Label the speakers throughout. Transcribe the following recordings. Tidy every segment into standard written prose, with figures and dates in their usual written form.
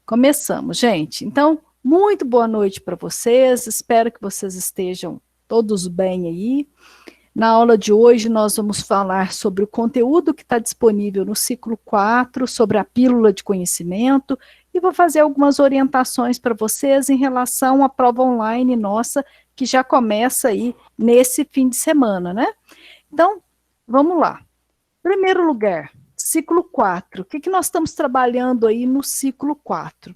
Speaker 1: Começamos, gente. Então, muito boa noite para vocês. Espero que vocês estejam todos bem aí. Na aula de hoje, nós vamos falar sobre o conteúdo que está disponível no ciclo 4, sobre a pílula de conhecimento, e vou fazer algumas orientações para vocês em relação à prova online nossa, que já começa aí nesse fim de semana, né? Então, vamos lá. Em primeiro lugar, ciclo 4. O que nós estamos trabalhando aí no ciclo 4?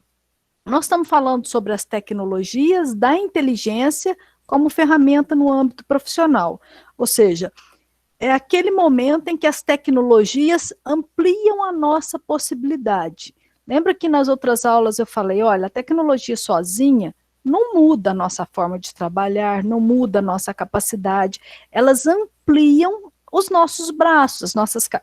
Speaker 1: Nós estamos falando sobre as tecnologias da inteligência como ferramenta no âmbito profissional. Ou seja, é aquele momento em que as tecnologias ampliam a nossa possibilidade. Lembra que nas outras aulas eu falei, olha, a tecnologia sozinha não muda a nossa forma de trabalhar, não muda a nossa capacidade, elas ampliam os nossos braços,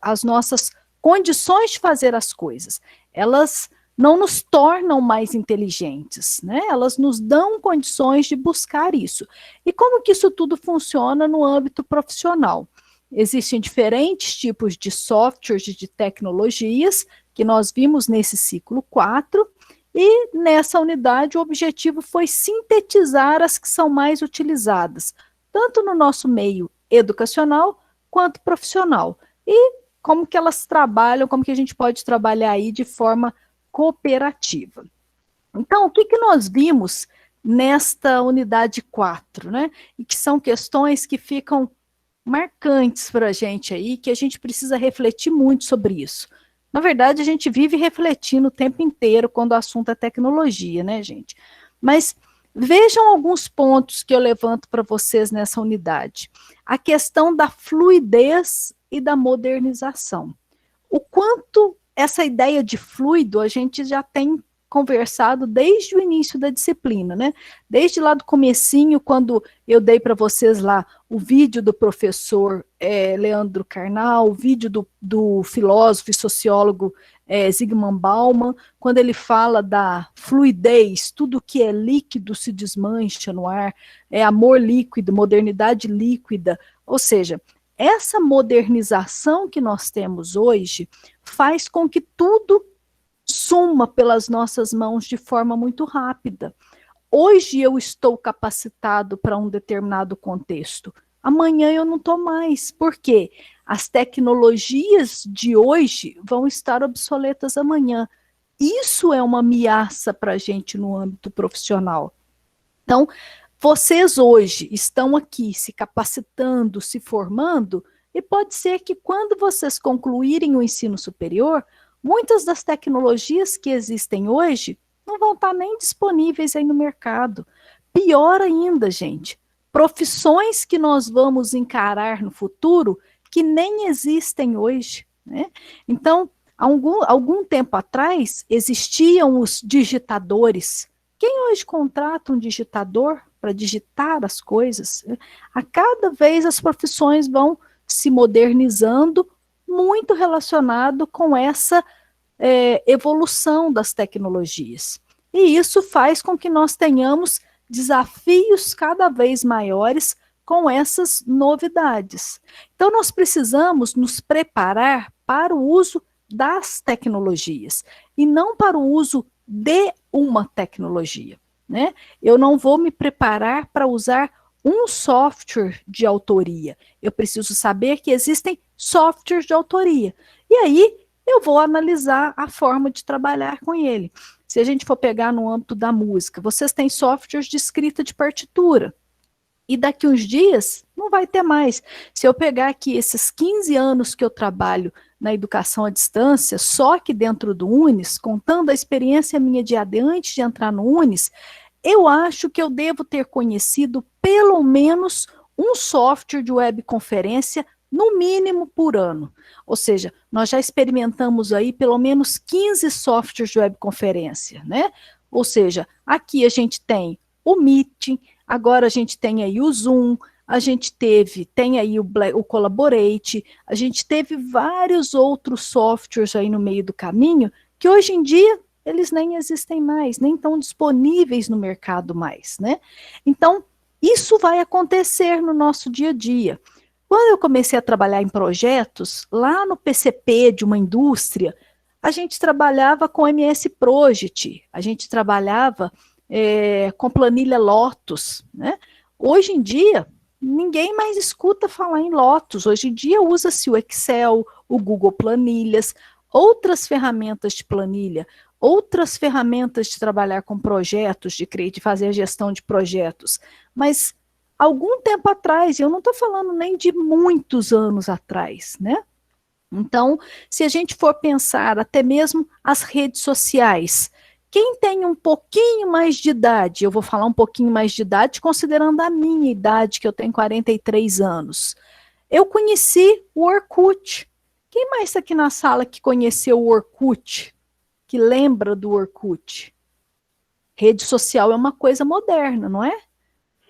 Speaker 1: as nossas condições de fazer as coisas. Elas não nos tornam mais inteligentes, né? Elas nos dão condições de buscar isso. E como que isso tudo funciona no âmbito profissional? Existem diferentes tipos de softwares, de tecnologias, que nós vimos nesse ciclo 4, e nessa unidade o objetivo foi sintetizar as que são mais utilizadas, tanto no nosso meio educacional quanto profissional. E como que elas trabalham, como que a gente pode trabalhar aí de forma cooperativa. Então, o que nós vimos nesta unidade 4, né? E que são questões que ficam marcantes para a gente aí, que a gente precisa refletir muito sobre isso. Na verdade, a gente vive refletindo o tempo inteiro quando o assunto é tecnologia, né, gente? Mas vejam alguns pontos que eu levanto para vocês nessa unidade. A questão da fluidez e da modernização. O quanto essa ideia de fluido a gente já tem conversado desde o início da disciplina, né? Desde lá do comecinho, quando eu dei para vocês lá o vídeo do professor Leandro Carnal, o vídeo do filósofo e sociólogo Zygmunt Bauman, quando ele fala da fluidez, tudo que é líquido se desmancha no ar, é amor líquido, modernidade líquida, ou seja, essa modernização que nós temos hoje faz com que tudo suma pelas nossas mãos de forma muito rápida. Hoje eu estou capacitado para um determinado contexto, amanhã eu não estou mais. Por quê? As tecnologias de hoje vão estar obsoletas amanhã. Isso é uma ameaça para a gente no âmbito profissional. Então, vocês hoje estão aqui se capacitando, se formando, e pode ser que quando vocês concluírem o ensino superior, muitas das tecnologias que existem hoje não vão estar nem disponíveis aí no mercado. Pior ainda, gente, profissões que nós vamos encarar no futuro que nem existem hoje, né? Então, algum tempo atrás, existiam os digitadores. Quem hoje contrata um digitador para digitar as coisas? A cada vez as profissões vão se modernizando, muito relacionado com essa evolução das tecnologias. E isso faz com que nós tenhamos desafios cada vez maiores com essas novidades. Então, nós precisamos nos preparar para o uso das tecnologias e não para o uso de uma tecnologia, né? Eu não vou me preparar para usar um software de autoria. Eu preciso saber que existem softwares de autoria. E aí eu vou analisar a forma de trabalhar com ele. Se a gente for pegar no âmbito da música, vocês têm softwares de escrita de partitura. E daqui uns dias não vai ter mais. Se eu pegar aqui esses 15 anos que eu trabalho na educação à distância, só aqui dentro do Unis, contando a experiência minha de AD antes de entrar no Unis, eu acho que eu devo ter conhecido pelo menos um software de webconferência, no mínimo por ano. Ou seja, nós já experimentamos aí pelo menos 15 softwares de webconferência, né? Ou seja, aqui a gente tem o Meeting, agora a gente tem aí o Zoom, a gente tem aí o Collaborate, a gente teve vários outros softwares aí no meio do caminho, que hoje em dia eles nem existem mais, nem estão disponíveis no mercado mais, né? Então, isso vai acontecer no nosso dia a dia. Quando eu comecei a trabalhar em projetos, lá no PCP de uma indústria, a gente trabalhava com MS Project, a gente trabalhava com planilha Lotus, né? Hoje em dia, ninguém mais escuta falar em Lotus. Hoje em dia usa-se o Excel, o Google Planilhas, outras ferramentas de planilha, outras ferramentas de trabalhar com projetos, de fazer a gestão de projetos. Mas algum tempo atrás, eu não estou falando nem de muitos anos atrás, né? Então, se a gente for pensar até mesmo as redes sociais, quem tem um pouquinho mais de idade, eu vou falar um pouquinho mais de idade, considerando a minha idade, que eu tenho 43 anos, eu conheci o Orkut. Quem mais está aqui na sala que conheceu o Orkut? Que lembra do Orkut? Rede social é uma coisa moderna, não é?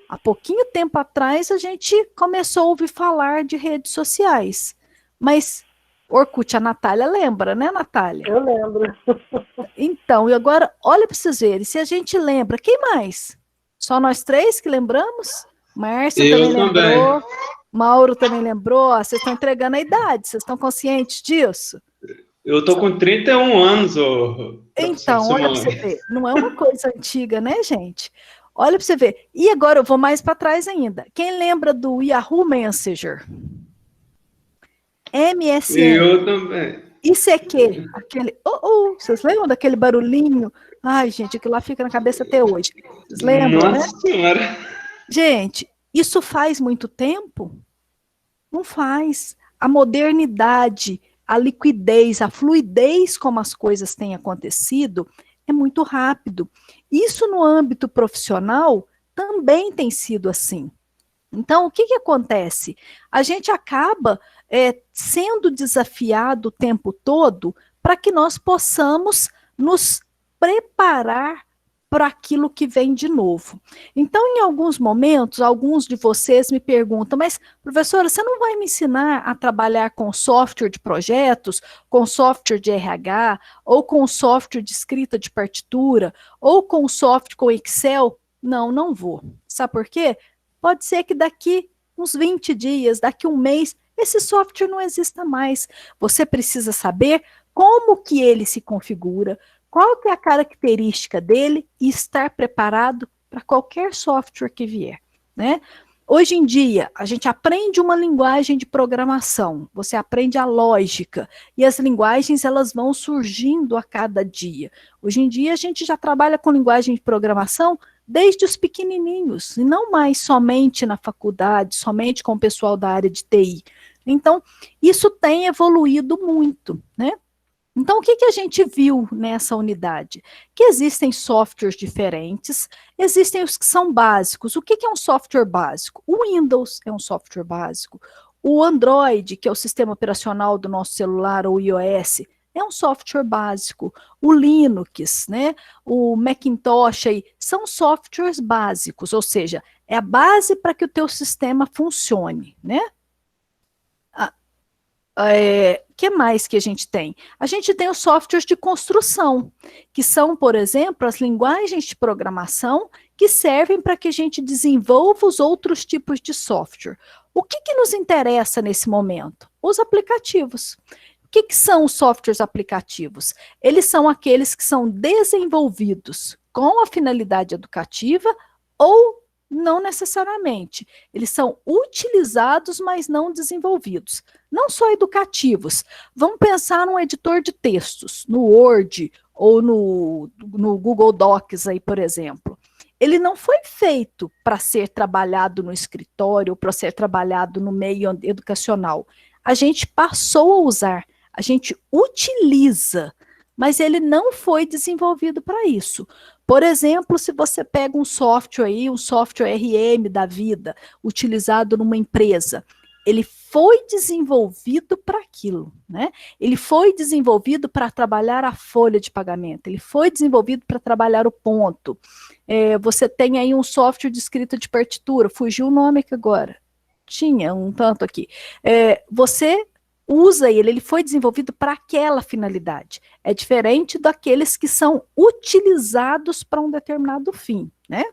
Speaker 1: Há pouquinho tempo atrás a gente começou a ouvir falar de redes sociais, mas Orkut, a Natália lembra, né, Natália?
Speaker 2: Eu lembro.
Speaker 1: Então, e agora, olha para vocês verem, se a gente lembra, quem mais? Só nós três que lembramos? Márcia também lembrou, Mauro também lembrou, vocês estão entregando a idade, vocês estão conscientes disso?
Speaker 3: Eu tô com 31 anos,
Speaker 1: Então, olha para você ver, não é uma coisa antiga, né, gente? Olha para você ver. E agora eu vou mais para trás ainda. Quem lembra do Yahoo Messenger? MSN.
Speaker 3: Eu também.
Speaker 1: ICQ, aquele. Vocês lembram daquele barulhinho? Ai, gente, aquilo lá fica na cabeça até hoje. Vocês lembram,
Speaker 3: Nossa, né? Senhora.
Speaker 1: Gente, isso faz muito tempo? Não faz. A modernidade, a liquidez, a fluidez como as coisas têm acontecido é muito rápido. Isso no âmbito profissional também tem sido assim. Então, o que acontece? A gente acaba sendo desafiado o tempo todo para que nós possamos nos preparar para aquilo que vem de novo. Então, em alguns momentos, alguns de vocês me perguntam, mas, professora, você não vai me ensinar a trabalhar com software de projetos, com software de RH, ou com software de escrita de partitura, ou com software com Excel? Não, não vou. Sabe por quê? Pode ser que daqui uns 20 dias, daqui um mês, esse software não exista mais. Você precisa saber como que ele se configura, qual que é a característica dele e estar preparado para qualquer software que vier, né? Hoje em dia, a gente aprende uma linguagem de programação, você aprende a lógica, e as linguagens elas vão surgindo a cada dia. Hoje em dia, a gente já trabalha com linguagem de programação desde os pequenininhos, e não mais somente na faculdade, somente com o pessoal da área de TI. Então, isso tem evoluído muito, né? Então, o que a gente viu nessa unidade? Que existem softwares diferentes, existem os que são básicos. O que é um software básico? O Windows é um software básico. O Android, que é o sistema operacional do nosso celular, ou iOS, é um software básico. O Linux, né? O Macintosh, aí, são softwares básicos, ou seja, é a base para que o teu sistema funcione, né? Que mais que a gente tem? A gente tem os softwares de construção, que são, por exemplo, as linguagens de programação que servem para que a gente desenvolva os outros tipos de software. O que nos interessa nesse momento? Os aplicativos. O que são os softwares aplicativos? Eles são aqueles que são desenvolvidos com a finalidade educativa ou não necessariamente. Eles são utilizados, mas não desenvolvidos. Não só educativos. Vamos pensar num editor de textos, no Word ou no Google Docs, aí, por exemplo. Ele não foi feito para ser trabalhado no escritório ou para ser trabalhado no meio educacional. A gente passou a usar, a gente utiliza, mas ele não foi desenvolvido para isso. Por exemplo, se você pega um software aí, um software RM da vida, utilizado numa empresa, ele foi desenvolvido para aquilo, né? Ele foi desenvolvido para trabalhar a folha de pagamento, ele foi desenvolvido para trabalhar o ponto. Você tem aí um software de escrita de partitura, fugiu o nome aqui agora, tinha um tanto aqui. Você usa ele foi desenvolvido para aquela finalidade. É diferente daqueles que são utilizados para um determinado fim, né?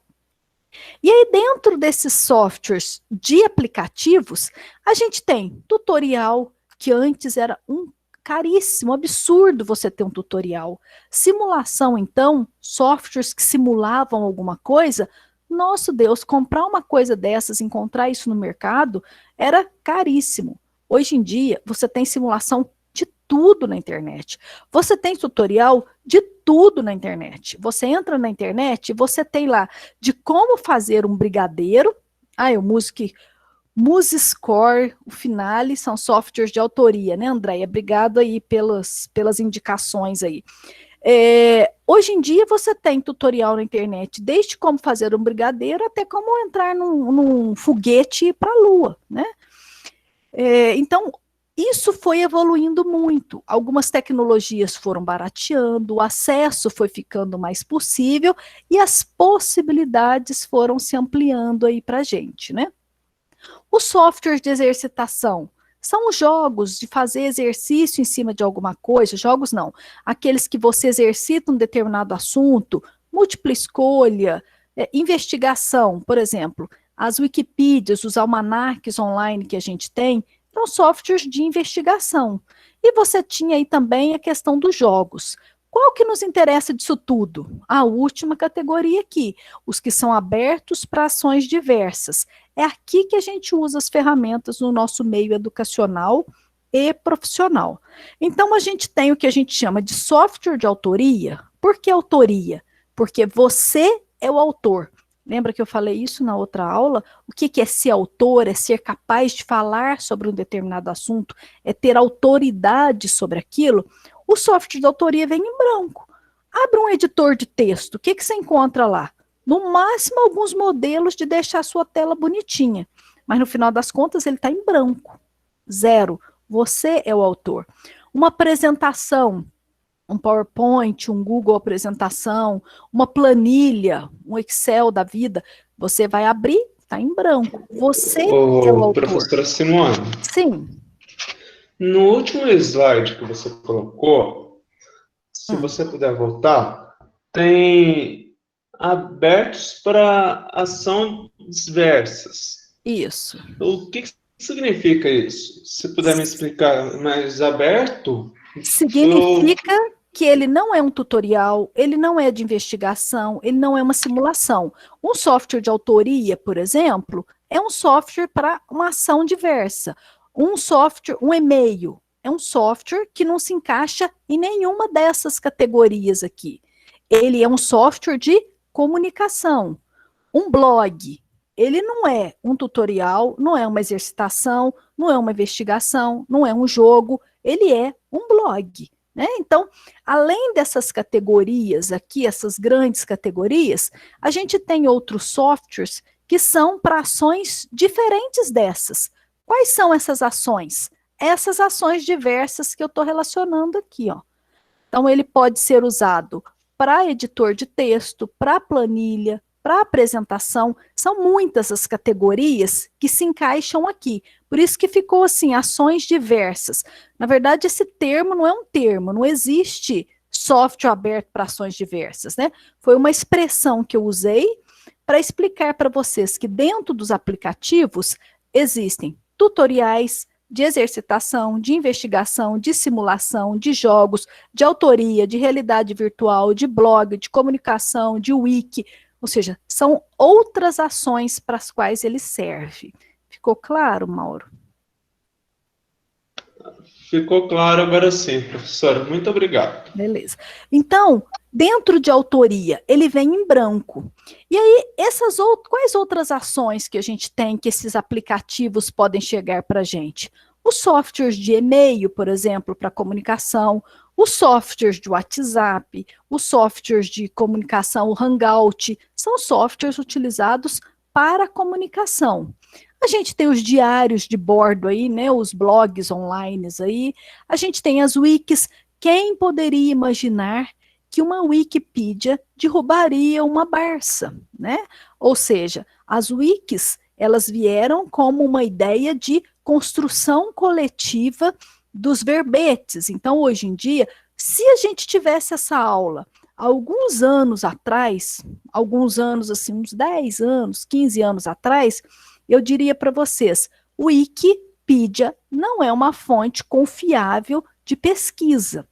Speaker 1: E aí, dentro desses softwares de aplicativos, a gente tem tutorial, que antes era um caríssimo, absurdo você ter um tutorial. Simulação, então, softwares que simulavam alguma coisa, nosso Deus, comprar uma coisa dessas, encontrar isso no mercado, era caríssimo. Hoje em dia, você tem simulação de tudo na internet. Você tem tutorial de tudo na internet. Você entra na internet e você tem lá de como fazer um brigadeiro. O Musescore, o Finale, são softwares de autoria, né, Andréia? Obrigado aí pelas indicações aí. Hoje em dia você tem tutorial na internet, desde como fazer um brigadeiro até como entrar num foguete para a Lua, né? Então, isso foi evoluindo muito. Algumas tecnologias foram barateando, o acesso foi ficando mais possível e as possibilidades foram se ampliando aí para a gente, né? Os softwares de exercitação são os jogos de fazer exercício em cima de alguma coisa, jogos não, aqueles que você exercita um determinado assunto, múltipla escolha, investigação, por exemplo, as Wikipídias, os almanaques online que a gente tem, são softwares de investigação. E você tinha aí também a questão dos jogos. Qual que nos interessa disso tudo? A última categoria aqui, os que são abertos para ações diversas. É aqui que a gente usa as ferramentas no nosso meio educacional e profissional. Então, a gente tem o que a gente chama de software de autoria. Por que autoria? Porque você é o autor. Lembra que eu falei isso na outra aula? O que é ser autor? É ser capaz de falar sobre um determinado assunto, é ter autoridade sobre aquilo. O software de autoria vem em branco. Abra um editor de texto, o que você encontra lá? No máximo, alguns modelos de deixar a sua tela bonitinha, mas no final das contas ele está em branco, zero. Você é o autor. Uma apresentação, um PowerPoint, um Google apresentação, uma planilha, um Excel da vida, você vai abrir, está em branco. Você é o autor.
Speaker 3: Professora Simone.
Speaker 1: Sim.
Speaker 3: No último slide que você colocou, se você puder voltar, tem abertos para ação diversas.
Speaker 1: Isso.
Speaker 3: O que significa isso? Se puder me explicar mais aberto...
Speaker 1: Significa que ele não é um tutorial, ele não é de investigação, ele não é uma simulação. Um software de autoria, por exemplo, é um software para uma ação diversa. Um software, um e-mail, é um software que não se encaixa em nenhuma dessas categorias aqui. Ele é um software de comunicação. Um blog, ele não é um tutorial, não é uma exercitação, não é uma investigação, não é um jogo, ele é um blog, né? Então, além dessas categorias aqui, essas grandes categorias, a gente tem outros softwares que são para ações diferentes dessas. Quais são essas ações? Essas ações diversas que eu estou relacionando aqui, ó. Então, ele pode ser usado para editor de texto, para planilha, para apresentação. São muitas as categorias que se encaixam aqui. Por isso que ficou assim, ações diversas. Na verdade, esse termo não é um termo, não existe software aberto para ações diversas, né? Foi uma expressão que eu usei para explicar para vocês que dentro dos aplicativos existem tutoriais de exercitação, de investigação, de simulação, de jogos, de autoria, de realidade virtual, de blog, de comunicação, de wiki, ou seja, são outras ações para as quais ele serve. Ficou claro, Mauro?
Speaker 3: Ficou claro agora sim, professora. Muito obrigado.
Speaker 1: Beleza. Então, dentro de autoria, ele vem em branco. E aí, quais outras ações que a gente tem que esses aplicativos podem chegar para a gente? Os softwares de e-mail, por exemplo, para comunicação, os softwares de WhatsApp, os softwares de comunicação, o Hangout, são softwares utilizados para comunicação. A gente tem os diários de bordo aí, né, os blogs online aí, a gente tem as wikis. Quem poderia imaginar que uma Wikipedia derrubaria uma Barça, né? Ou seja, as wikis, elas vieram como uma ideia de construção coletiva dos verbetes. Então, hoje em dia, se a gente tivesse essa aula alguns anos atrás, alguns anos assim, uns 10 anos, 15 anos atrás, eu diria para vocês, Wikipedia não é uma fonte confiável de pesquisa.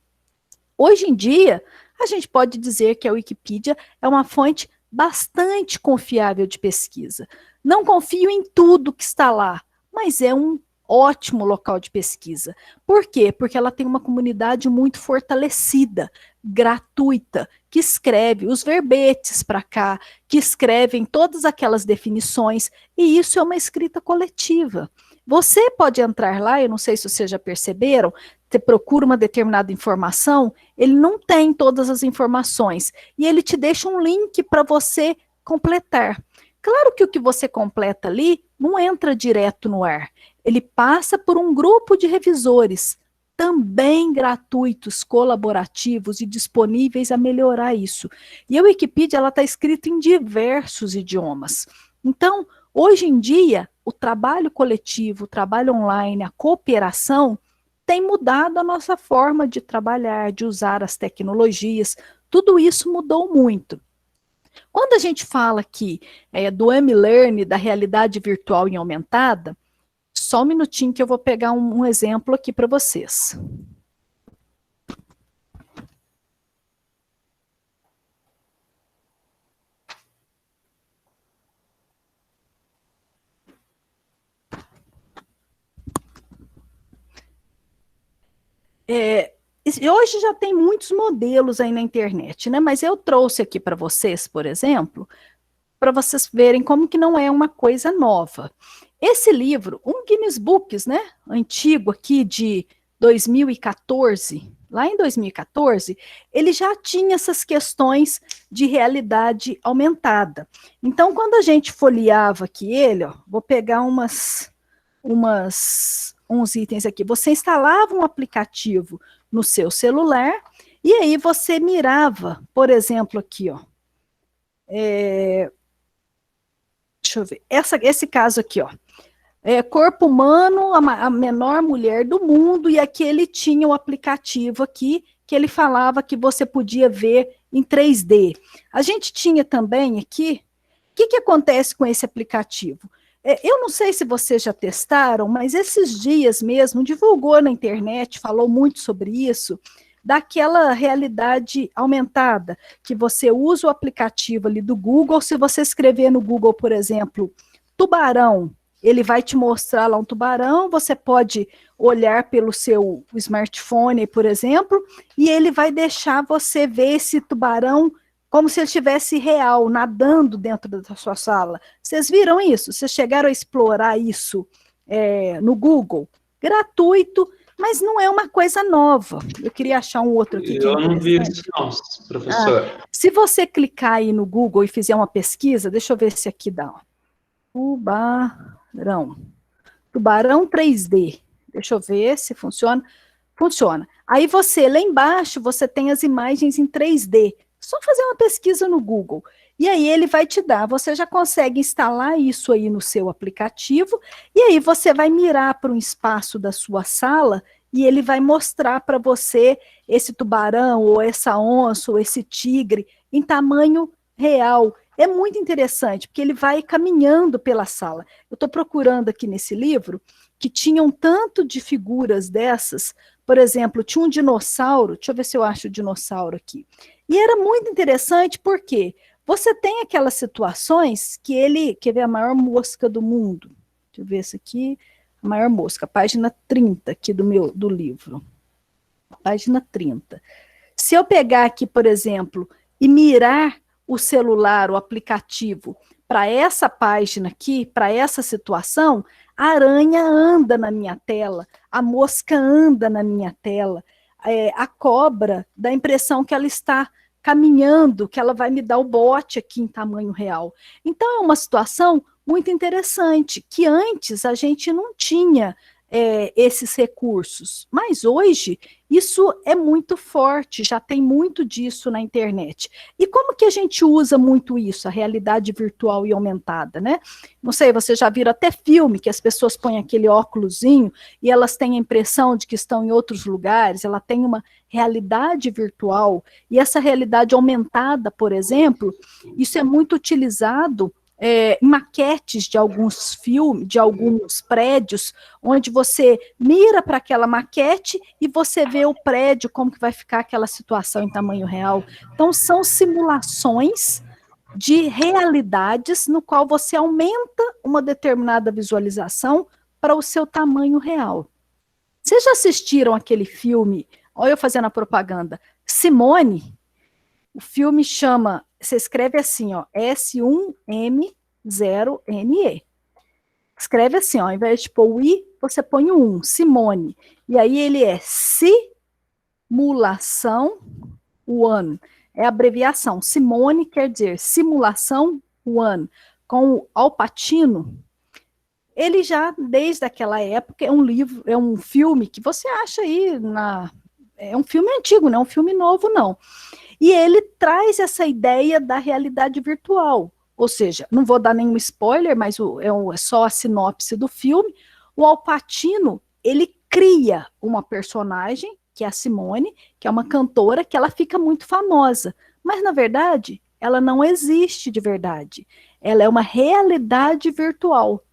Speaker 1: Hoje em dia, a gente pode dizer que a Wikipedia é uma fonte bastante confiável de pesquisa. Não confio em tudo que está lá, mas é um ótimo local de pesquisa. Por quê? Porque ela tem uma comunidade muito fortalecida, gratuita, que escreve os verbetes para cá, que escrevem todas aquelas definições, e isso é uma escrita coletiva. Você pode entrar lá, eu não sei se vocês já perceberam, você procura uma determinada informação, ele não tem todas as informações, e ele te deixa um link para você completar. Claro que o que você completa ali não entra direto no ar, ele passa por um grupo de revisores, também gratuitos, colaborativos e disponíveis a melhorar isso. E a Wikipedia está escrita em diversos idiomas. Então, hoje em dia, o trabalho coletivo, o trabalho online, a cooperação tem mudado a nossa forma de trabalhar, de usar as tecnologias, tudo isso mudou muito. Quando a gente fala aqui do M-Learn, da realidade virtual e aumentada, só um minutinho que eu vou pegar um exemplo aqui para vocês. Hoje já tem muitos modelos aí na internet, né? Mas eu trouxe aqui para vocês, por exemplo, para vocês verem como que não é uma coisa nova. Esse livro, um Guinness Books, né? Antigo aqui de 2014, lá em 2014, ele já tinha essas questões de realidade aumentada. Então, quando a gente folheava aqui ele, ó, vou pegar uns itens aqui. Você instalava um aplicativo no seu celular e aí você mirava, por exemplo, aqui, ó. Deixa eu ver. Esse caso aqui, ó. Corpo humano, a menor mulher do mundo, e aqui ele tinha um aplicativo aqui que ele falava que você podia ver em 3D. A gente tinha também aqui, o que acontece com esse aplicativo? Eu não sei se vocês já testaram, mas esses dias mesmo, divulgou na internet, falou muito sobre isso, daquela realidade aumentada, que você usa o aplicativo ali do Google, se você escrever no Google, por exemplo, tubarão, ele vai te mostrar lá um tubarão, você pode olhar pelo seu smartphone, por exemplo, e ele vai deixar você ver esse tubarão como se ele estivesse real, nadando dentro da sua sala. Vocês viram isso? Vocês chegaram a explorar isso no Google? Gratuito, mas não é uma coisa nova. Eu queria achar um outro aqui.
Speaker 3: Eu não vi isso não, professor.
Speaker 1: Se você clicar aí no Google e fizer uma pesquisa, deixa eu ver se aqui dá. Tubarão 3D. Deixa eu ver se funciona. Funciona. Aí você, lá embaixo, você tem as imagens em 3D. Só fazer uma pesquisa no Google. E aí ele vai te dar, você já consegue instalar isso aí no seu aplicativo, e aí você vai mirar para um espaço da sua sala, e ele vai mostrar para você esse tubarão, ou essa onça, ou esse tigre, em tamanho real. É muito interessante, porque ele vai caminhando pela sala. Eu estou procurando aqui nesse livro, que tinha um tanto de figuras dessas, por exemplo, tinha um dinossauro, deixa eu ver se eu acho o dinossauro aqui. E era muito interessante porque você tem aquelas situações que ele, quer ver a maior mosca do mundo? Deixa eu ver esse aqui, a maior mosca, página 30 aqui do livro. Página 30. Se eu pegar aqui, por exemplo, e mirar o celular, o aplicativo, para essa página aqui, para essa situação, a aranha anda na minha tela, a mosca anda na minha tela, a cobra dá a impressão que ela está caminhando, que ela vai me dar o bote aqui em tamanho real. Então, é uma situação muito interessante, que antes a gente não tinha esses recursos, mas hoje isso é muito forte, já tem muito disso na internet. E como que a gente usa muito isso, a realidade virtual e aumentada, né? Não sei, vocês já viram até filme que as pessoas põem aquele óculosinho e elas têm a impressão de que estão em outros lugares, ela tem uma realidade virtual, e essa realidade aumentada, por exemplo, isso é muito utilizado maquetes de alguns filmes, de alguns prédios, onde você mira para aquela maquete e você vê o prédio, como que vai ficar aquela situação em tamanho real. Então, são simulações de realidades no qual você aumenta uma determinada visualização para o seu tamanho real. Vocês já assistiram aquele filme, olha eu fazendo a propaganda, Simone? O filme chama, você escreve assim, ó, S1M0NE. Escreve assim, ó, ao invés de pôr o I, você põe o 1, Simone. E aí ele é simulação one. É a abreviação. Simone quer dizer simulação one. Com o Al Pacino, ele já, desde aquela época, é um filme que você acha aí é um filme antigo, não é um filme novo, não. E ele traz essa ideia da realidade virtual. Ou seja, não vou dar nenhum spoiler, mas é só a sinopse do filme. O Al Pacino, ele cria uma personagem, que é a Simone, que é uma cantora, que ela fica muito famosa. Mas, na verdade, ela não existe de verdade. Ela é uma realidade virtual.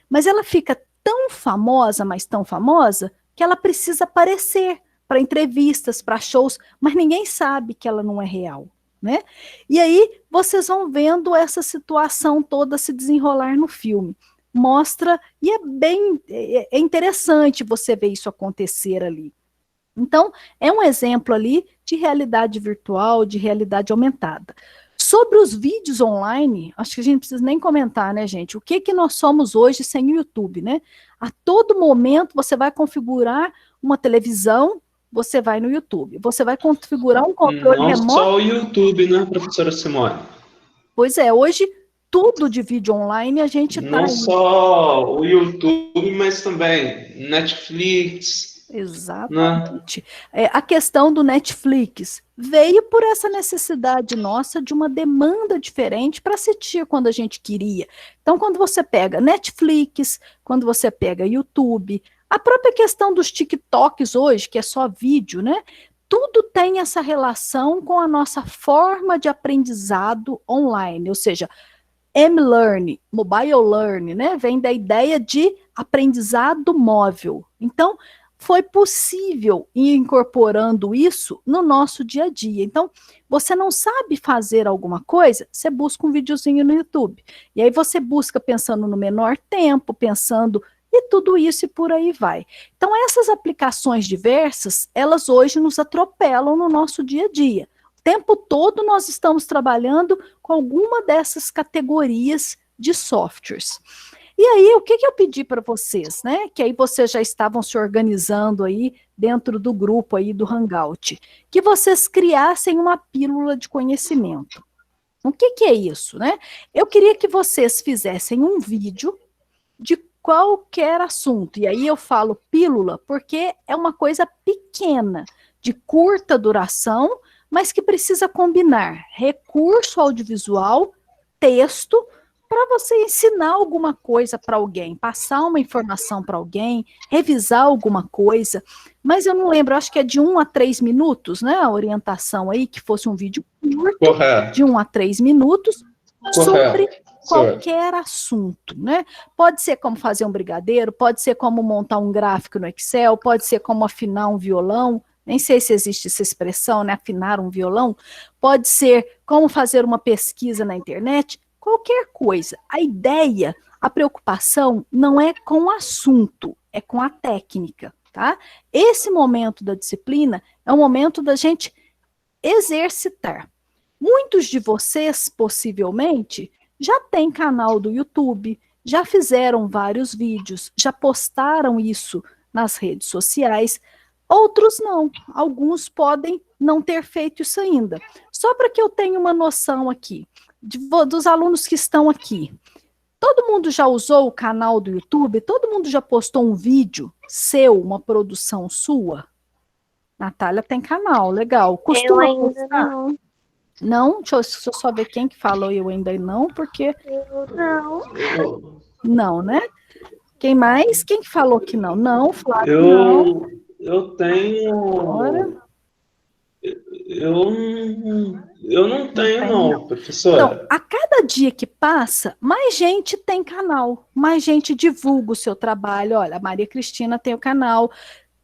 Speaker 1: Mas ela fica tão famosa, mas tão famosa, que ela precisa aparecer para entrevistas, para shows, mas ninguém sabe que ela não é real, né? E aí vocês vão vendo essa situação toda se desenrolar no filme. Mostra, e é interessante você ver isso acontecer ali. Então, é um exemplo ali de realidade virtual, de realidade aumentada. Sobre os vídeos online, acho que a gente não precisa nem comentar, né, gente? O que nós somos hoje sem o YouTube, né? A todo momento você vai configurar uma televisão, você vai no YouTube. Você vai configurar um controle
Speaker 3: Não
Speaker 1: remoto.
Speaker 3: só o YouTube, né, professora Simone?
Speaker 1: Pois é, hoje tudo de vídeo online a gente está.
Speaker 3: Não só o YouTube, mas também Netflix, né?
Speaker 1: Exatamente. A questão do Netflix veio por essa necessidade nossa de uma demanda diferente para assistir quando a gente queria. Então, quando você pega Netflix, quando você pega YouTube, a própria questão dos TikToks hoje, que é só vídeo, né? Tudo tem essa relação com a nossa forma de aprendizado online, ou seja, M-Learn, Mobile Learn, né? Vem da ideia de aprendizado móvel. Então, foi possível ir incorporando isso no nosso dia a dia. Então, você não sabe fazer alguma coisa, você busca um videozinho no YouTube. E aí você busca pensando no menor tempo, pensando e tudo isso e por aí vai. Então, essas aplicações diversas, elas hoje nos atropelam no nosso dia a dia. O tempo todo nós estamos trabalhando com alguma dessas categorias de softwares. E aí, o que eu pedi para vocês, né? Que aí vocês já estavam se organizando aí dentro do grupo aí do Hangout, que vocês criassem uma pílula de conhecimento. O que é isso, né? Eu queria que vocês fizessem um vídeo de qualquer assunto. E aí eu falo pílula porque é uma coisa pequena, de curta duração, mas que precisa combinar recurso audiovisual, texto, para você ensinar alguma coisa para alguém, passar uma informação para alguém, revisar alguma coisa. Mas eu não lembro, acho que é de 1 a 3 minutos, né? A orientação aí, que fosse um vídeo curto,
Speaker 3: Correto.
Speaker 1: de 1 a 3 minutos, sobre qualquer assunto, né? Pode ser como fazer um brigadeiro, pode ser como montar um gráfico no Excel, pode ser como afinar um violão, nem sei se existe essa expressão, né? Afinar um violão, pode ser como fazer uma pesquisa na internet, qualquer coisa. A ideia, a preocupação não é com o assunto, é com a técnica, tá? Esse momento da disciplina é o momento da gente exercitar. Muitos de vocês, possivelmente, já têm canal do YouTube, já fizeram vários vídeos, já postaram isso nas redes sociais, outros não. Alguns podem não ter feito isso ainda. Só para que eu tenha uma noção aqui, dos alunos que estão aqui. Todo mundo já usou o canal do YouTube? Todo mundo já postou um vídeo seu, uma produção sua? Natália tem canal, legal. Costuma
Speaker 2: eu ainda
Speaker 1: postar?
Speaker 2: não.
Speaker 1: Não? Deixa eu só ver quem que falou eu ainda não, porque...
Speaker 2: Eu não.
Speaker 1: Não, né? Quem mais? Quem que falou que não? Não, Flávio, não.
Speaker 3: Eu tenho...
Speaker 1: Agora.
Speaker 3: Eu Eu não
Speaker 1: Não
Speaker 3: tenho,
Speaker 1: tem, não.
Speaker 3: não,
Speaker 1: Então,
Speaker 3: professora.
Speaker 1: a cada dia que passa, mais gente tem canal, mais gente divulga o seu trabalho. Olha, a Maria Cristina tem o canal,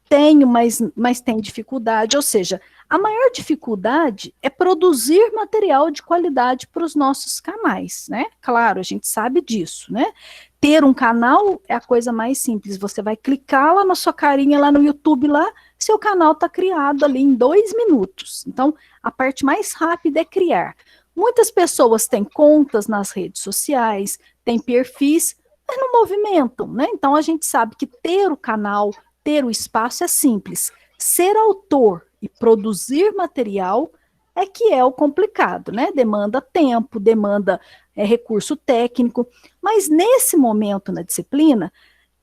Speaker 1: tenho, mas tem dificuldade. Ou seja, a maior dificuldade é produzir material de qualidade para os nossos canais, né? Claro, a gente sabe disso, né? Ter um canal é a coisa mais simples. Você vai clicar lá na sua carinha, lá no YouTube, lá, seu canal está criado ali em 2 minutos. Então, a parte mais rápida é criar. Muitas pessoas têm contas nas redes sociais, têm perfis, mas não movimentam, né? Então, a gente sabe que ter o canal, ter o espaço é simples. Ser autor e produzir material é que é o complicado, né? Demanda tempo, demanda recurso técnico, mas nesse momento na disciplina,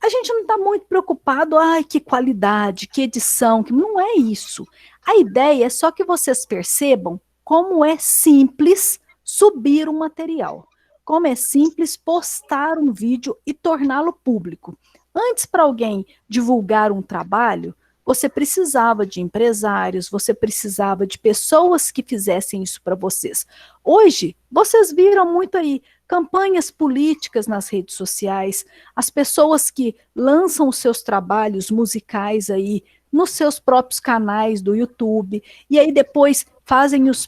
Speaker 1: a gente não está muito preocupado, ai, que qualidade, que edição, que não é isso. A ideia é só que vocês percebam como é simples subir um material, como é simples postar um vídeo e torná-lo público. Antes, para alguém divulgar um trabalho, você precisava de empresários, você precisava de pessoas que fizessem isso para vocês. Hoje, vocês viram muito aí campanhas políticas nas redes sociais, as pessoas que lançam os seus trabalhos musicais aí nos seus próprios canais do YouTube, e aí depois fazem os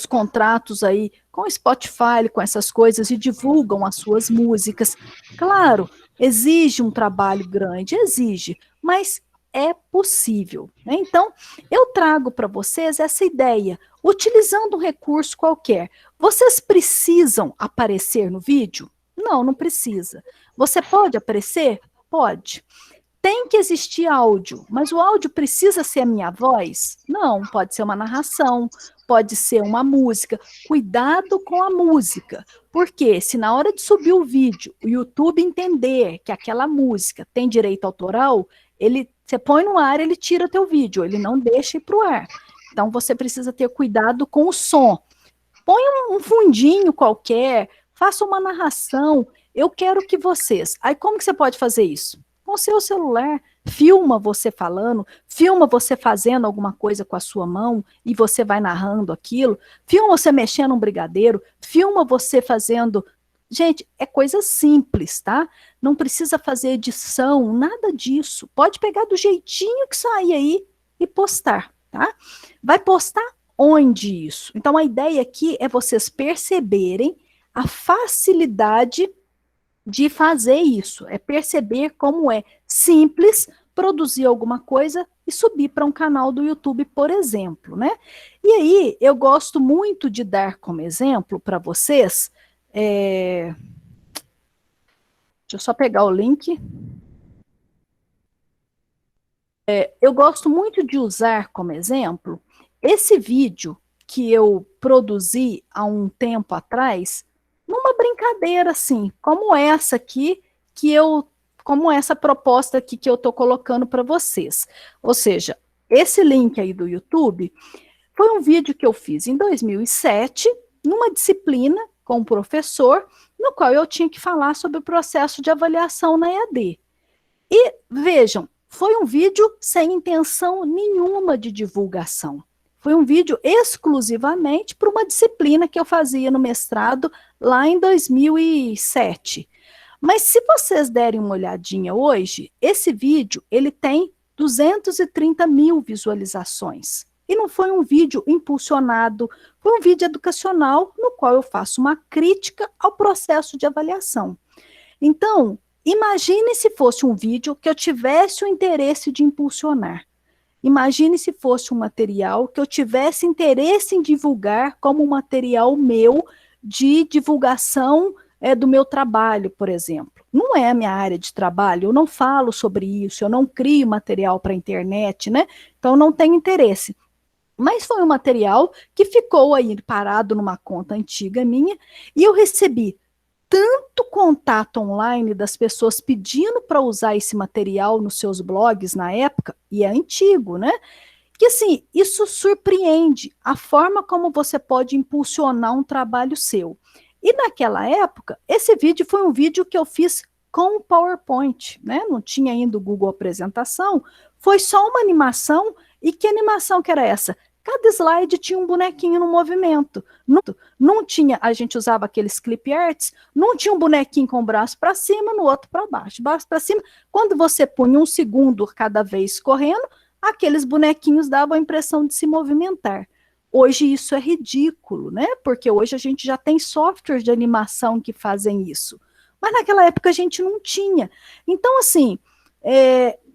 Speaker 1: contratos aí com o Spotify, com essas coisas, e divulgam as suas músicas. Claro, exige um trabalho grande, exige, mas é possível, né? Então, eu trago para vocês essa ideia, utilizando um recurso qualquer. Vocês precisam aparecer no vídeo? Não, não precisa. Você pode aparecer? Pode. Tem que existir áudio, mas o áudio precisa ser a minha voz? Não, pode ser uma narração, pode ser uma música. Cuidado com a música, porque se na hora de subir o vídeo, o YouTube entender que aquela música tem direito autoral, você põe no ar, ele tira teu vídeo, ele não deixa ir para o ar. Então você precisa ter cuidado com o som. Põe um fundinho qualquer, faça uma narração. Eu quero que vocês. Aí como que você pode fazer isso? Com o seu celular, filma você falando, filma você fazendo alguma coisa com a sua mão e você vai narrando aquilo, filma você mexendo um brigadeiro, filma você fazendo. Gente, é coisa simples, tá? Não precisa fazer edição, nada disso. Pode pegar do jeitinho que sair aí e postar, tá? Vai postar onde isso? Então a ideia aqui é vocês perceberem a facilidade de fazer isso, é perceber como é simples produzir alguma coisa e subir para um canal do YouTube, por exemplo, né? E aí, eu gosto muito de dar como exemplo para vocês, deixa eu só pegar o link. Eu gosto muito de usar como exemplo esse vídeo que eu produzi há um tempo atrás, numa brincadeira assim, como essa aqui, como essa proposta aqui que eu estou colocando para vocês. Ou seja, esse link aí do YouTube foi um vídeo que eu fiz em 2007, numa disciplina com um professor, no qual eu tinha que falar sobre o processo de avaliação na EAD. E vejam, foi um vídeo sem intenção nenhuma de divulgação. Foi um vídeo exclusivamente para uma disciplina que eu fazia no mestrado lá em 2007. Mas se vocês derem uma olhadinha hoje, esse vídeo ele tem 230 mil visualizações. E não foi um vídeo impulsionado, foi um vídeo educacional no qual eu faço uma crítica ao processo de avaliação. Então, imagine se fosse um vídeo que eu tivesse o interesse de impulsionar. Imagine se fosse um material que eu tivesse interesse em divulgar como um material meu de divulgação do meu trabalho, por exemplo. Não é a minha área de trabalho, eu não falo sobre isso, eu não crio material para a internet, né? Então, não tenho interesse. Mas foi um material que ficou aí parado numa conta antiga minha e eu recebi tanto contato online das pessoas pedindo para usar esse material nos seus blogs na época, e é antigo, né? Que assim, isso surpreende a forma como você pode impulsionar um trabalho seu. E naquela época, esse vídeo foi um vídeo que eu fiz com PowerPoint, né? Não tinha ainda o Google Apresentação, foi só uma animação, e que animação que era essa? Cada slide tinha um bonequinho no movimento. Não tinha, a gente usava aqueles clip arts, não tinha um bonequinho com o braço para cima, no outro para baixo, braço para cima. Quando você punha um segundo cada vez correndo, aqueles bonequinhos davam a impressão de se movimentar. Hoje isso é ridículo, né? Porque hoje a gente já tem softwares de animação que fazem isso. Mas naquela época a gente não tinha. Então, assim,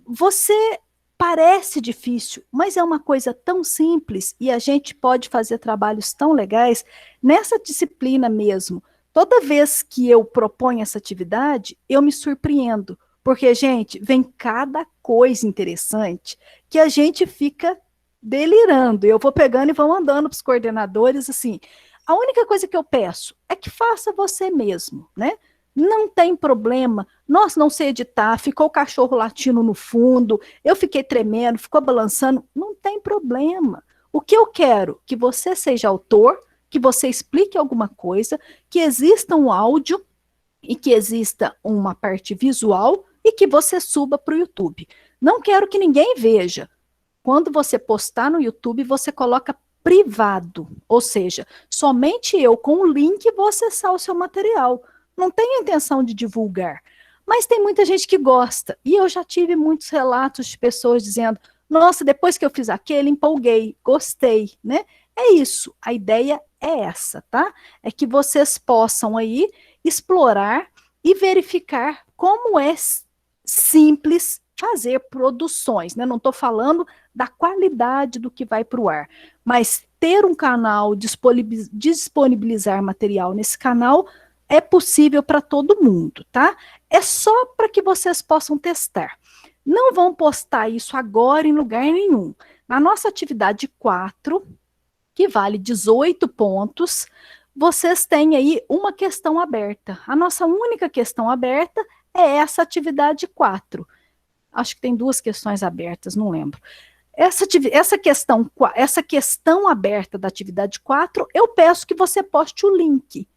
Speaker 1: você parece difícil, mas é uma coisa tão simples e a gente pode fazer trabalhos tão legais nessa disciplina mesmo. Toda vez que eu proponho essa atividade, eu me surpreendo, porque, gente, vem cada coisa interessante que a gente fica delirando. Eu vou pegando e vou mandando para os coordenadores, assim, a única coisa que eu peço é que faça você mesmo, né? Não tem problema. Nossa, não sei editar, ficou o cachorro latindo no fundo, eu fiquei tremendo, ficou balançando. Não tem problema. O que eu quero? Que você seja autor, que você explique alguma coisa, que exista um áudio e que exista uma parte visual e que você suba para o YouTube. Não quero que ninguém veja. Quando você postar no YouTube, você coloca privado, ou seja, somente eu com o link vou acessar o seu material. Não tenho intenção de divulgar. Mas tem muita gente que gosta. E eu já tive muitos relatos de pessoas dizendo: nossa, depois que eu fiz aquele, empolguei, gostei, né? É isso. A ideia é essa, tá? É que vocês possam aí explorar e verificar como é simples fazer produções, né? Não estou falando da qualidade do que vai para o ar, mas ter um canal, disponibilizar material nesse canal é possível para todo mundo, tá? É só para que vocês possam testar. Não vão postar isso agora em lugar nenhum. Na nossa atividade 4, que vale 18 pontos, vocês têm aí uma questão aberta. A nossa única questão aberta é essa atividade 4. Acho que tem 2 questões abertas, não lembro. Essa questão aberta da atividade 4, eu peço que você poste o link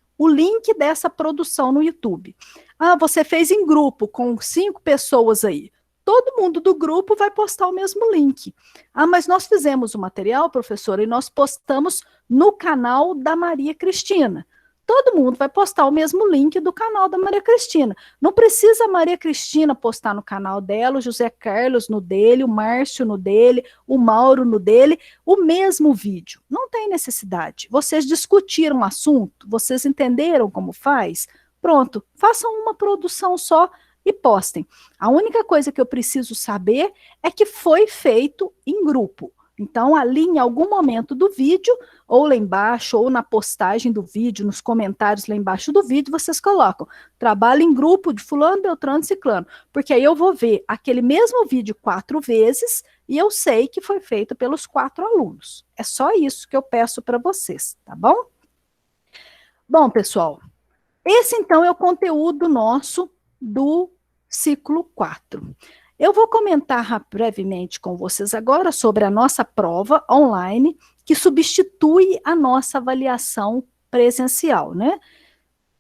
Speaker 1: dessa produção no YouTube. Ah, você fez em grupo com 5 pessoas aí. Todo mundo do grupo vai postar o mesmo link. Ah, mas nós fizemos o material, professora, e nós postamos no canal da Maria Cristina. Todo mundo vai postar o mesmo link do canal da Maria Cristina. Não precisa a Maria Cristina postar no canal dela, o José Carlos no dele, o Márcio no dele, o Mauro no dele, o mesmo vídeo. Não tem necessidade. Vocês discutiram o assunto, vocês entenderam como faz? Pronto, façam uma produção só e postem. A única coisa que eu preciso saber é que foi feito em grupo. Então, ali em algum momento do vídeo, ou lá embaixo, ou na postagem do vídeo, nos comentários lá embaixo do vídeo, vocês colocam: trabalho em grupo de fulano, beltrano, ciclano. Porque aí eu vou ver aquele mesmo vídeo 4 vezes e eu sei que foi feito pelos 4 alunos. É só isso que eu peço para vocês, tá bom? Bom, pessoal, esse então é o conteúdo nosso do ciclo 4. Eu vou comentar brevemente com vocês agora sobre a nossa prova online, que substitui a nossa avaliação presencial, né?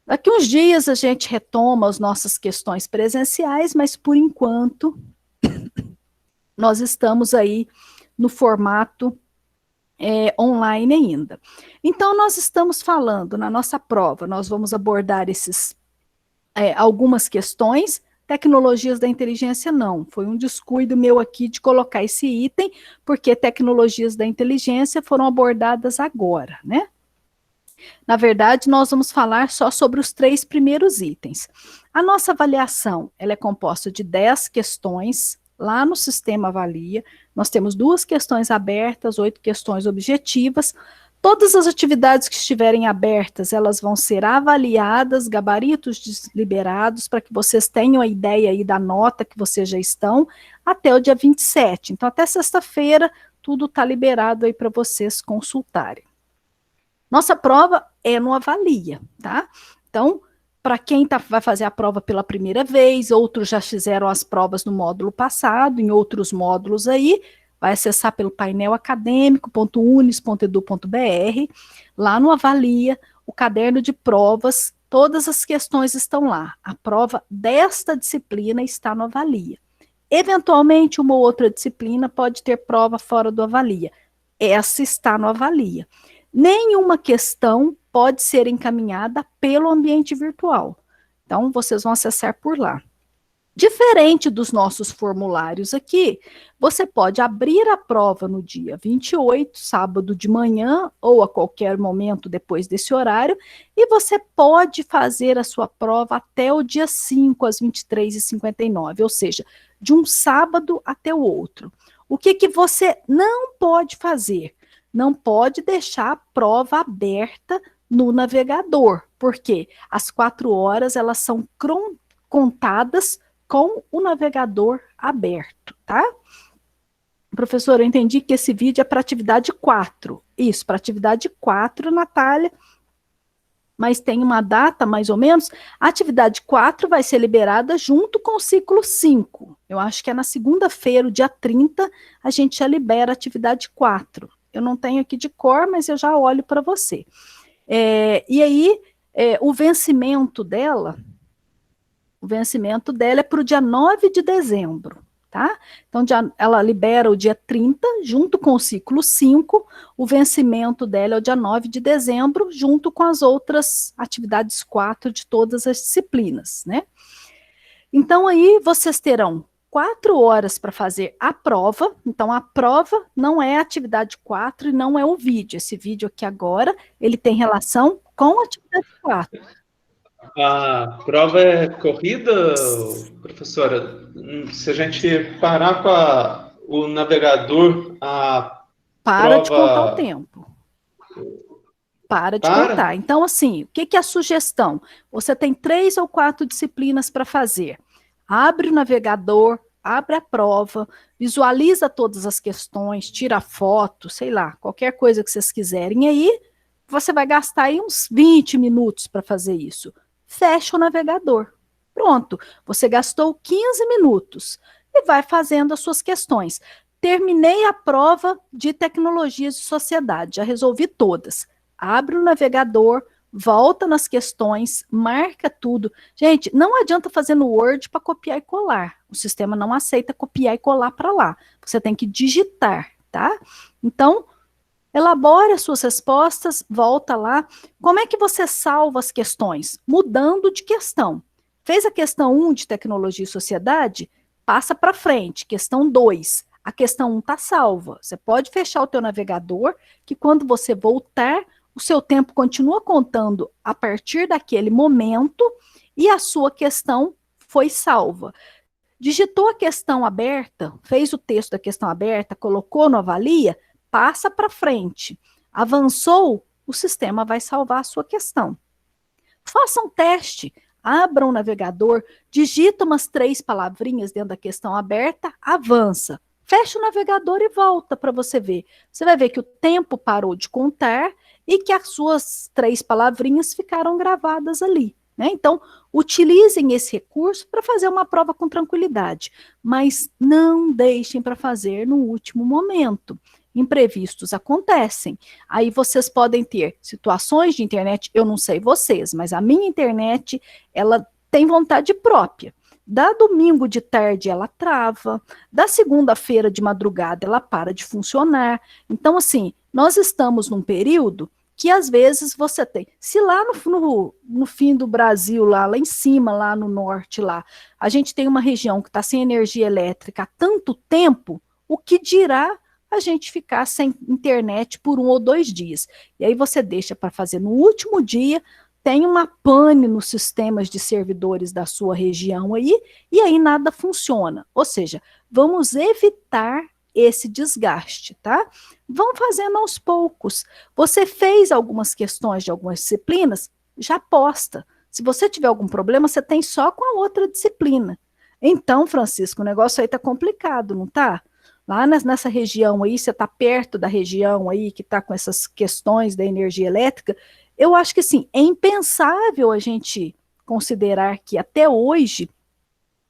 Speaker 1: Daqui uns dias a gente retoma as nossas questões presenciais, mas por enquanto nós estamos aí no formato online ainda. Então, nós estamos falando na nossa prova, nós vamos abordar algumas questões. Tecnologias da inteligência não, foi um descuido meu aqui de colocar esse item, porque tecnologias da inteligência foram abordadas agora, né? Na verdade, nós vamos falar só sobre os 3 primeiros itens. A nossa avaliação, ela é composta de 10 questões, lá no sistema Avalia, nós temos 2 questões abertas, 8 questões objetivas. Todas as atividades que estiverem abertas, elas vão ser avaliadas, gabaritos liberados, para que vocês tenham a ideia aí da nota que vocês já estão, até o dia 27. Então, até sexta-feira, tudo está liberado aí para vocês consultarem. Nossa prova é no Avalia, tá? Então, para quem vai fazer a prova pela primeira vez, outros já fizeram as provas no módulo passado, em outros módulos aí, vai acessar pelo painel acadêmico.unis.edu.br, lá no Avalia, o caderno de provas, todas as questões estão lá. A prova desta disciplina está no Avalia. Eventualmente, uma ou outra disciplina pode ter prova fora do Avalia. essa está no Avalia. Nenhuma questão pode ser encaminhada pelo ambiente virtual. Então, vocês vão acessar por lá. Diferente dos nossos formulários aqui, você pode abrir a prova no dia 28, sábado de manhã, ou a qualquer momento depois desse horário, e você pode fazer a sua prova até o dia 5, às 23h59, ou seja, de um sábado até o outro. O que você não pode fazer? Não pode deixar a prova aberta no navegador, porque as 4 horas elas são contadas com o navegador aberto, tá? Professora, eu entendi que esse vídeo é para atividade 4. Isso, para atividade 4, Natália. Mas tem uma data, mais ou menos. A atividade 4 vai ser liberada junto com o ciclo 5. Eu acho que é na segunda-feira, o dia 30, a gente já libera a atividade 4. Eu não tenho aqui de cor, mas eu já olho para você. E aí, o vencimento dela é para o dia 9 de dezembro, tá? Então, ela libera o dia 30, junto com o ciclo 5, o vencimento dela é o dia 9 de dezembro, junto com as outras atividades 4 de todas as disciplinas, né? Então, aí vocês terão 4 horas para fazer a prova. Então, a prova não é a atividade 4 e não é o vídeo. Esse vídeo aqui agora, ele tem relação com a atividade 4.
Speaker 3: A prova é corrida, professora? Se a gente parar com o navegador, a
Speaker 1: Para
Speaker 3: prova...
Speaker 1: de contar o tempo. Para de contar. Então, assim, o que é a sugestão? Você tem 3 ou 4 disciplinas para fazer. Abre o navegador, abre a prova, visualiza todas as questões, tira foto, sei lá, qualquer coisa que vocês quiserem. E aí, você vai gastar aí uns 20 minutos para fazer isso. Fecha o navegador. Pronto, você gastou 15 minutos e vai fazendo as suas questões. Terminei a prova de tecnologias de sociedade, já resolvi todas. Abre o navegador, volta nas questões, marca tudo. Gente, não adianta fazer no Word para copiar e colar. O sistema não aceita copiar e colar para lá. Você tem que digitar, tá? Então, elabore as suas respostas, volta lá. Como é que você salva as questões? Mudando de questão. Fez a questão 1 de tecnologia e sociedade? Passa para frente. Questão 2. A questão 1 está salva. Você pode fechar o teu navegador, que quando você voltar, o seu tempo continua contando a partir daquele momento e a sua questão foi salva. Digitou a questão aberta, fez o texto da questão aberta, colocou no Avalia, passa para frente. Avançou, o sistema vai salvar a sua questão. Faça um teste, abra um navegador, digita umas 3 palavrinhas dentro da questão aberta, avança. Fecha o navegador e volta para você ver. Você vai ver que o tempo parou de contar e que as suas 3 palavrinhas ficaram gravadas ali, né? Então, utilizem esse recurso para fazer uma prova com tranquilidade, mas não deixem para fazer no último momento. Imprevistos acontecem. Aí vocês podem ter situações de internet, eu não sei vocês, mas a minha internet, ela tem vontade própria. Da domingo de tarde ela trava, da segunda-feira de madrugada ela para de funcionar. Então, assim, nós estamos num período que às vezes você tem, se lá no fim do Brasil, lá em cima, lá no norte, lá, a gente tem uma região que está sem energia elétrica há tanto tempo, o que dirá a gente ficar sem internet por 1 ou 2 dias? E aí você deixa para fazer no último dia, tem uma pane nos sistemas de servidores da sua região aí, e aí nada funciona. Ou seja, vamos evitar esse desgaste, tá? Vão fazendo aos poucos. Você fez algumas questões de algumas disciplinas, já posta. Se você tiver algum problema, você tem só com a outra disciplina. Então, Francisco, o negócio aí tá complicado, não tá? Lá nessa região aí, você tá perto da região aí que tá com essas questões da energia elétrica, eu acho que, assim, é impensável a gente considerar que até hoje,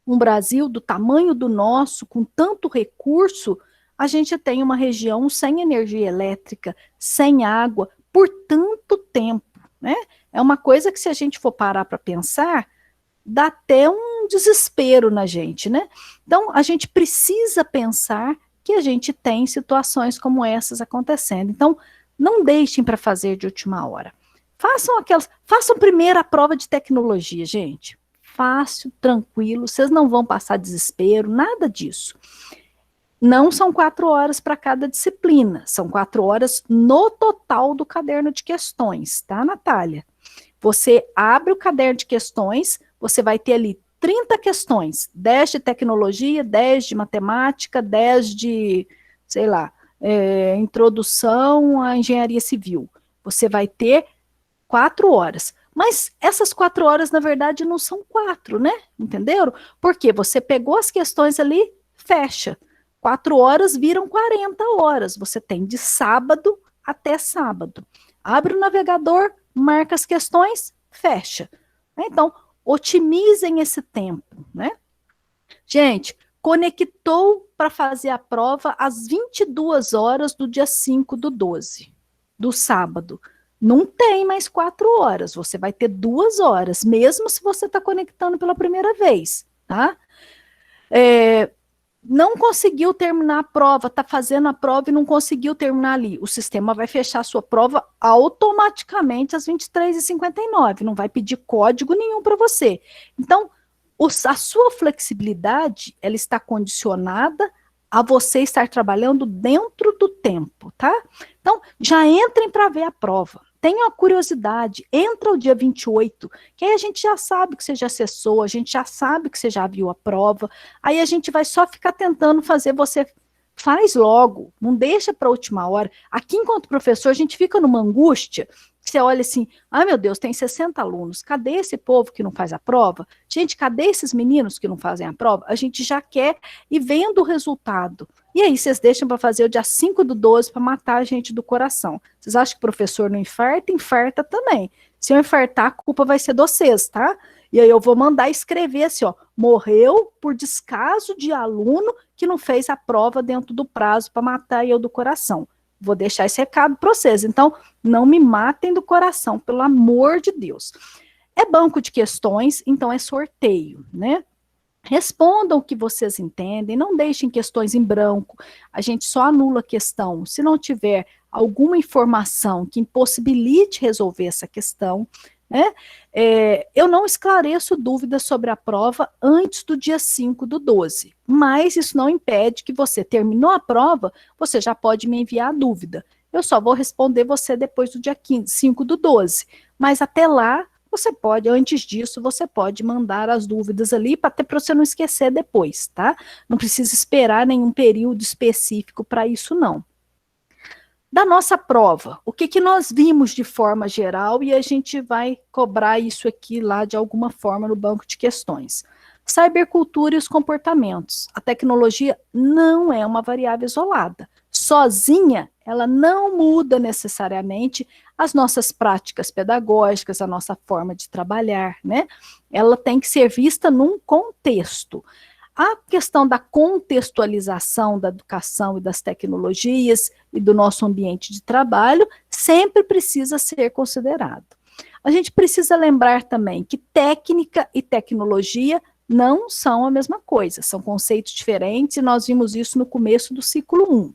Speaker 1: um Brasil do tamanho do nosso, com tanto recurso, a gente tem uma região sem energia elétrica, sem água, por tanto tempo, né? É uma coisa que, se a gente for parar para pensar, dá até um desespero na gente, né? Então, a gente precisa pensar que a gente tem situações como essas acontecendo. Então, não deixem para fazer de última hora. Façam primeiro a prova de tecnologia, gente. Fácil, tranquilo, vocês não vão passar desespero, nada disso. Não são 4 horas para cada disciplina, são 4 horas no total do caderno de questões, tá, Natália? Você abre o caderno de questões, você vai ter ali 30 questões, 10 de tecnologia, 10 de matemática, 10 de, sei lá, introdução à engenharia civil. Você vai ter 4 horas. Mas essas 4 horas, na verdade, não são 4, né? Entenderam? Porque você pegou as questões ali, fecha. 4 horas viram 40 horas. Você tem de sábado até sábado. Abre o navegador, marca as questões, fecha. Então, otimizem esse tempo, né? Gente, conectou para fazer a prova às 22 horas do dia 5/12, do sábado. Não tem mais 4 horas, você vai ter 2 horas, mesmo se você está conectando pela primeira vez, tá? Não conseguiu terminar a prova, está fazendo a prova e não conseguiu terminar ali. O sistema vai fechar a sua prova automaticamente às 23h59, não vai pedir código nenhum para você. Então, a sua flexibilidade, ela está condicionada a você estar trabalhando dentro do tempo, tá? Então, já entrem para ver a prova. Tenha curiosidade, entra o dia 28, que aí a gente já sabe que você já acessou, a gente já sabe que você já viu a prova, aí a gente vai só ficar tentando fazer você. Faz logo, não deixa para a última hora. Aqui, enquanto professor, a gente fica numa angústia. Você olha assim, ai meu Deus, tem 60 alunos, cadê esse povo que não faz a prova? Gente, cadê esses meninos que não fazem a prova? A gente já quer ir vendo o resultado. E aí vocês deixam para fazer o dia 5/12 para matar a gente do coração. Vocês acham que o professor não infarta? Infarta também. Se eu infartar, a culpa vai ser de vocês, tá? E aí eu vou mandar escrever assim, ó, morreu por descaso de aluno que não fez a prova dentro do prazo para matar eu do coração. Vou deixar esse recado para vocês. Então, não me matem do coração, pelo amor de Deus. É banco de questões, então é sorteio, né? Respondam o que vocês entendem, não deixem questões em branco. A gente só anula a questão se não tiver alguma informação que impossibilite resolver essa questão, né? Eu não esclareço dúvidas sobre a prova antes do dia 5/12, mas isso não impede que você terminou a prova, você já pode me enviar a dúvida. Eu só vou responder você depois do dia 5/12, mas até lá, você pode, antes disso, você pode mandar as dúvidas ali, até para você não esquecer depois, tá? Não precisa esperar nenhum período específico para isso, não. Da nossa prova, o que nós vimos de forma geral e a gente vai cobrar isso aqui lá de alguma forma no banco de questões. Cybercultura e os comportamentos. A tecnologia não é uma variável isolada. Sozinha, ela não muda necessariamente as nossas práticas pedagógicas, a nossa forma de trabalhar, né? Ela tem que ser vista num contexto. A questão da contextualização da educação e das tecnologias e do nosso ambiente de trabalho sempre precisa ser considerado. A gente precisa lembrar também que técnica e tecnologia não são a mesma coisa, são conceitos diferentes e nós vimos isso no começo do ciclo 1.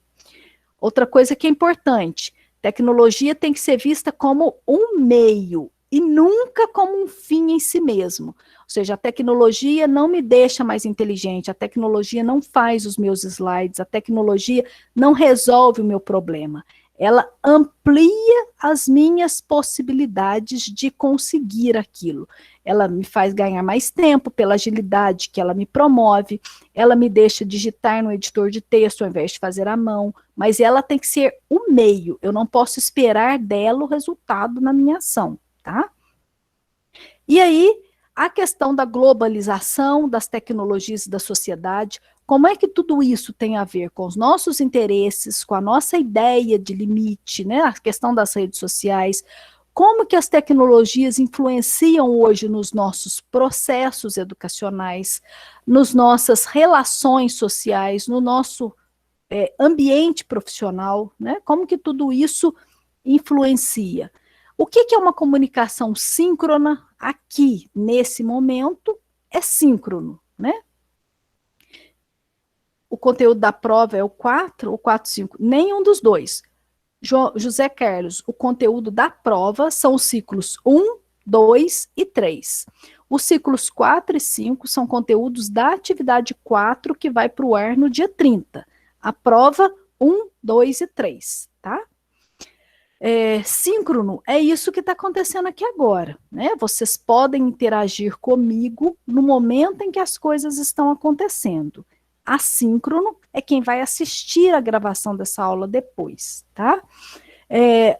Speaker 1: Outra coisa que é importante, tecnologia tem que ser vista como um meio e nunca como um fim em si mesmo. Ou seja, a tecnologia não me deixa mais inteligente, a tecnologia não faz os meus slides, a tecnologia não resolve o meu problema. Ela amplia as minhas possibilidades de conseguir aquilo. Ela me faz ganhar mais tempo pela agilidade que ela me promove, ela me deixa digitar no editor de texto ao invés de fazer à mão, mas ela tem que ser o meio, eu não posso esperar dela o resultado na minha ação, tá? E aí, a questão da globalização das tecnologias da sociedade, como é que tudo isso tem a ver com os nossos interesses, com a nossa ideia de limite, né? A questão das redes sociais, como que as tecnologias influenciam hoje nos nossos processos educacionais, nas nossas relações sociais, no nosso ambiente profissional, né? Como que tudo isso influencia? O que é uma comunicação síncrona? Aqui, nesse momento, é síncrono, né? o conteúdo da prova é o 4 ou 4, 5? Nenhum dos dois. José Carlos, o conteúdo da prova são os ciclos 1, 2 e 3. Os ciclos 4 e 5 são conteúdos da atividade 4 que vai para o ar no dia 30. A prova 1, 2 e 3, tá? Síncrono é isso que está acontecendo aqui agora, né? Vocês podem interagir comigo no momento em que as coisas estão acontecendo. Assíncrono é quem vai assistir a gravação dessa aula depois, tá?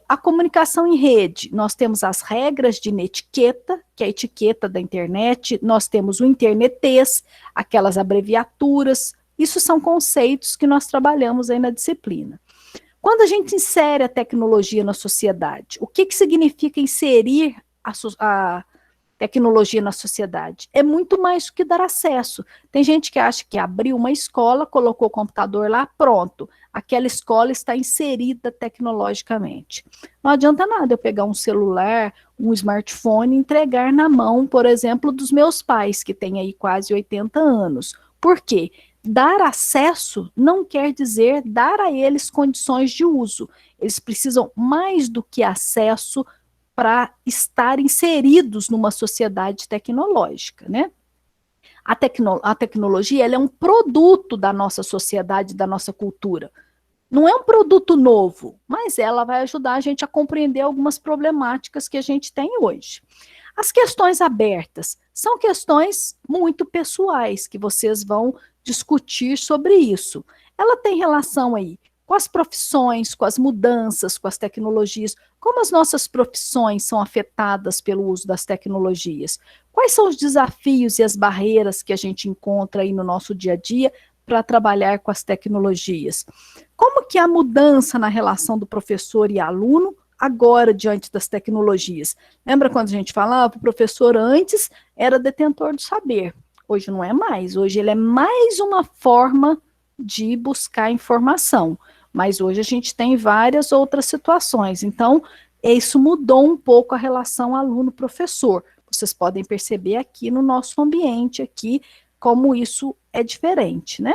Speaker 1: A comunicação em rede, nós temos as regras de netiqueta, que é a etiqueta da internet, nós temos o internetês, aquelas abreviaturas, isso são conceitos que nós trabalhamos aí na disciplina. Quando a gente insere a tecnologia na sociedade, o que significa inserir a tecnologia na sociedade? É muito mais do que dar acesso. Tem gente que acha que abriu uma escola, colocou o computador lá, pronto. Aquela escola está inserida tecnologicamente. Não adianta nada eu pegar um celular, um smartphone e entregar na mão, por exemplo, dos meus pais, que têm aí quase 80 anos. Por quê? Dar acesso não quer dizer dar a eles condições de uso. Eles precisam mais do que acesso para estar inseridos numa sociedade tecnológica, né? A tecnologia ela é um produto da nossa sociedade, da nossa cultura. Não é um produto novo, mas ela vai ajudar a gente a compreender algumas problemáticas que a gente tem hoje. As questões abertas são questões muito pessoais, que vocês vão discutir sobre isso. Ela tem relação aí com as profissões, com as mudanças, com as tecnologias, como as nossas profissões são afetadas pelo uso das tecnologias, quais são os desafios e as barreiras que a gente encontra aí no nosso dia a dia para trabalhar com as tecnologias. Como que a mudança na relação do professor e aluno agora diante das tecnologias? Lembra quando a gente falava, o professor antes era detentor do saber, hoje não é mais, hoje ele é mais uma forma de buscar informação, mas hoje a gente tem várias outras situações, então isso mudou um pouco a relação aluno-professor, vocês podem perceber aqui no nosso ambiente, aqui, como isso é diferente, né?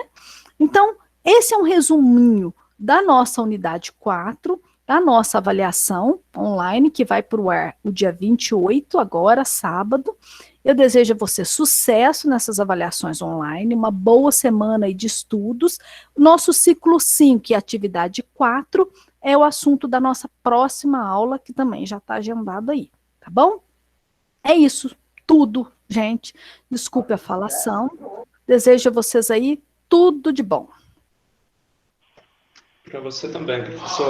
Speaker 1: Então, esse é um resuminho da nossa unidade 4, da nossa avaliação online, que vai para o ar no dia 28, agora, sábado. Eu desejo a você sucesso nessas avaliações online, uma boa semana aí de estudos. Nosso ciclo 5 e atividade 4 é o assunto da nossa próxima aula, que também já está agendado aí, tá bom? É isso, tudo, gente. Desculpe a falação. Desejo a vocês aí tudo de bom.
Speaker 3: Para você também, professor.